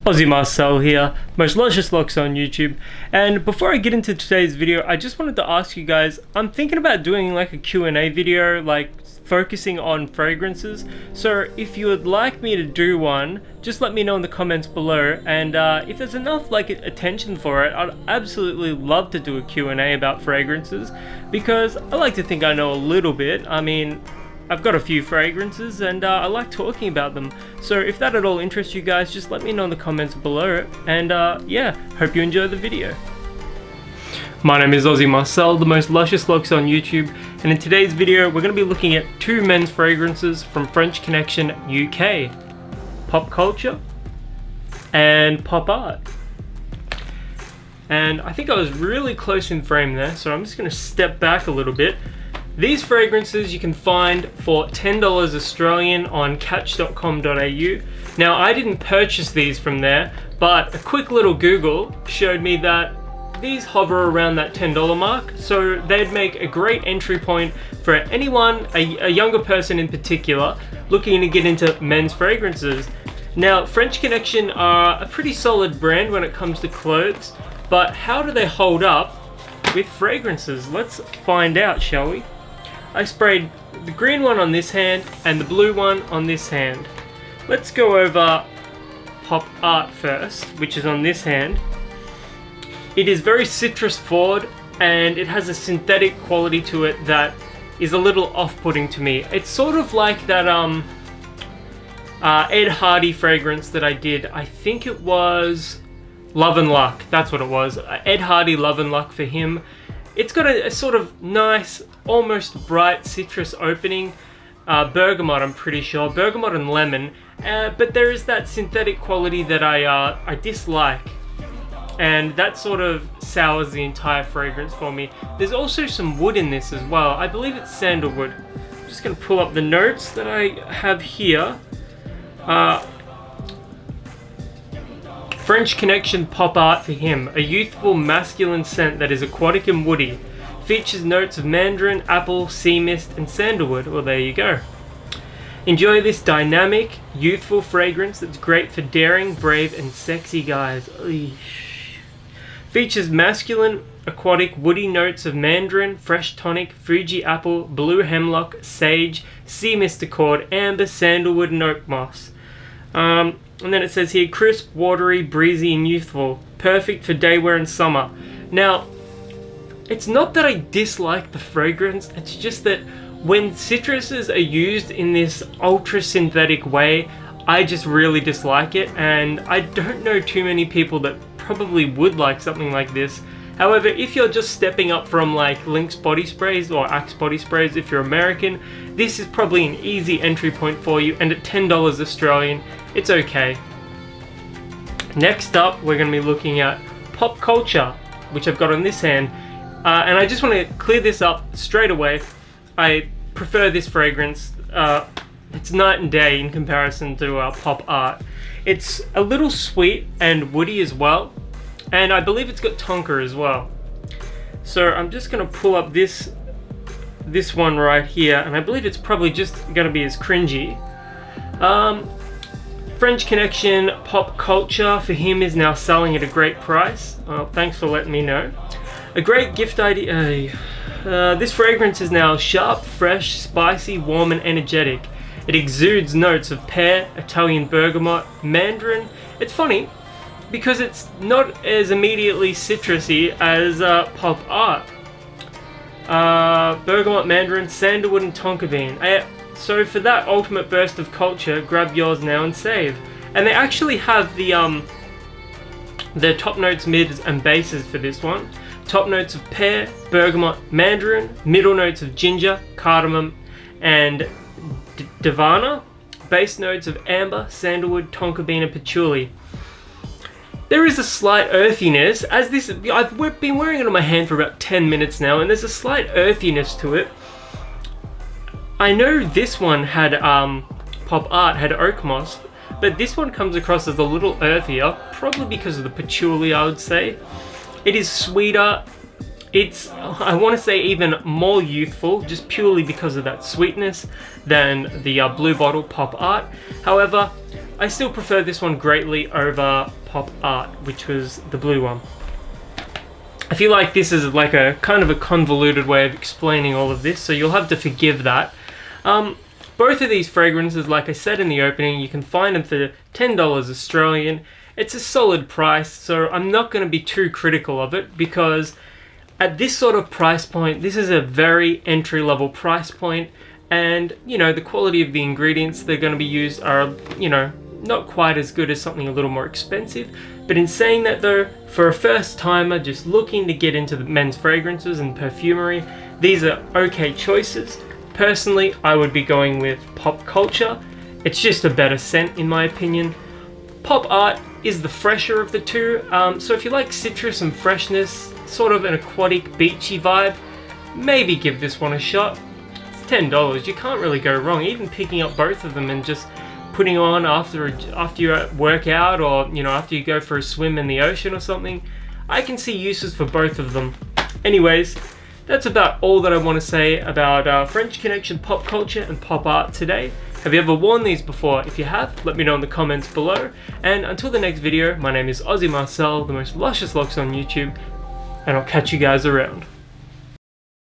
Aussie Marcel here, most luscious locks on YouTube, and before I get into today's video, I just wanted to ask you guys, I'm thinking about doing like a Q&A video, like focusing on fragrances, so if you would like me to do one, just let me know in the comments below, and if there's enough like attention for it, I'd absolutely love to do a Q&A about fragrances, because I like to think I know a little bit. I mean, I've got a few fragrances and I like talking about them, so if that at all interests you guys, just let me know in the comments below, and yeah, hope you enjoy the video. My name is Aussie Marcel, the most luscious locks on YouTube, and in today's video we're going to be looking at two men's fragrances from French Connection UK, Pop Culture and Pop Art. And I think I was really close in frame there, so I'm just going to step back a little bit. These fragrances you can find for $10 Australian on catch.com.au. Now, I didn't purchase these from there, but a quick little Google showed me that these hover around that $10 mark, so they'd make a great entry point for anyone, a younger person in particular, looking to get into men's fragrances. Now, French Connection are a pretty solid brand when it comes to clothes, but how do they hold up with fragrances? Let's find out, shall we? I sprayed the green one on this hand and the blue one on this hand. Let's go over Pop Art first, which is on this hand. It is very citrus forward and it has a synthetic quality to it that is a little off-putting to me. It's sort of like that Ed Hardy fragrance that I did. I think it was Love and Luck. That's what it was. Ed Hardy Love and Luck for him. It's got a sort of nice, almost bright citrus opening. Bergamot, I'm pretty sure. Bergamot and lemon. But there is that synthetic quality that I dislike. And that sort of sours the entire fragrance for me. There's also some wood in this as well. I believe it's sandalwood. I'm just going to pull up the notes that I have here. French Connection Pop Art for him, a youthful masculine scent that is aquatic and woody. Features notes of mandarin, apple, sea mist, and sandalwood. Well, there you go. Enjoy this dynamic, youthful fragrance that's great for daring, brave, and sexy guys. Eesh. Features masculine, aquatic, woody notes of mandarin, fresh tonic, Fuji apple, blue hemlock, sage, sea mist accord, amber, sandalwood, and oak moss. And then it says here, crisp, watery, breezy, and youthful. Perfect for day wear and summer. Now, it's not that I dislike the fragrance, it's just that when citruses are used in this ultra-synthetic way, I just really dislike it, and I don't know too many people that probably would like something like this. However, if you're just stepping up from like Lynx body sprays or Axe body sprays if you're American, this is probably an easy entry point for you, and at $10 Australian, it's okay. Next up, we're going to be looking at Pop Culture, which I've got on this hand, and I just want to clear this up straight away. I prefer this fragrance. It's night and day in comparison to Pop Art. It's a little sweet and woody as well, and I believe it's got tonka as well. So I'm just going to pull up this one right here, and I believe it's probably just going to be as cringy. French Connection Pop Culture for him is now selling at a great price. Thanks for letting me know. A great gift idea. This fragrance is now sharp, fresh, spicy, warm, and energetic. It exudes notes of pear, Italian bergamot, mandarin. It's funny because it's not as immediately citrusy as Pop Art. Bergamot, mandarin, sandalwood, and tonka bean. So for that ultimate burst of culture, grab yours now and save. And they actually have the top notes, mids, and bases for this one. Top notes of pear, bergamot, mandarin, middle notes of ginger, cardamom, and divana. Base notes of amber, sandalwood, tonka bean, and patchouli. There is a slight earthiness, as this, I've been wearing it on my hand for about 10 minutes now, and there's a slight earthiness to it. I know this one had, Pop Art had oak moss, but this one comes across as a little earthier, probably because of the patchouli, I would say. It is sweeter, it's, I want to say, even more youthful, just purely because of that sweetness than the Blue Bottle Pop Art. However, I still prefer this one greatly over Pop Art, which was the blue one. I feel like this is like a kind of a convoluted way of explaining all of this, so you'll have to forgive that. Both of these fragrances, like I said in the opening, you can find them for $10 Australian. It's a solid price, so I'm not going to be too critical of it, because at this sort of price point, this is a very entry-level price point, and, you know, the quality of the ingredients that are going to be used are, you know, not quite as good as something a little more expensive. But in saying that though, for a first timer just looking to get into the men's fragrances and perfumery, these are okay choices. Personally, I would be going with Pop Culture. It's just a better scent in my opinion. Pop Art is the fresher of the two, so if you like citrus and freshness, sort of an aquatic beachy vibe, maybe give this one a shot. It's $10, you can't really go wrong. Even picking up both of them and just putting on after you work out, or you know, after you go for a swim in the ocean or something, I can see uses for both of them. Anyways, that's about all that I want to say about French Connection Pop Culture and Pop Art today. Have you ever worn these before? If you have, let me know in the comments below. And until the next video, my name is Aussie Marcel, the most luscious locks on YouTube, and I'll catch you guys around.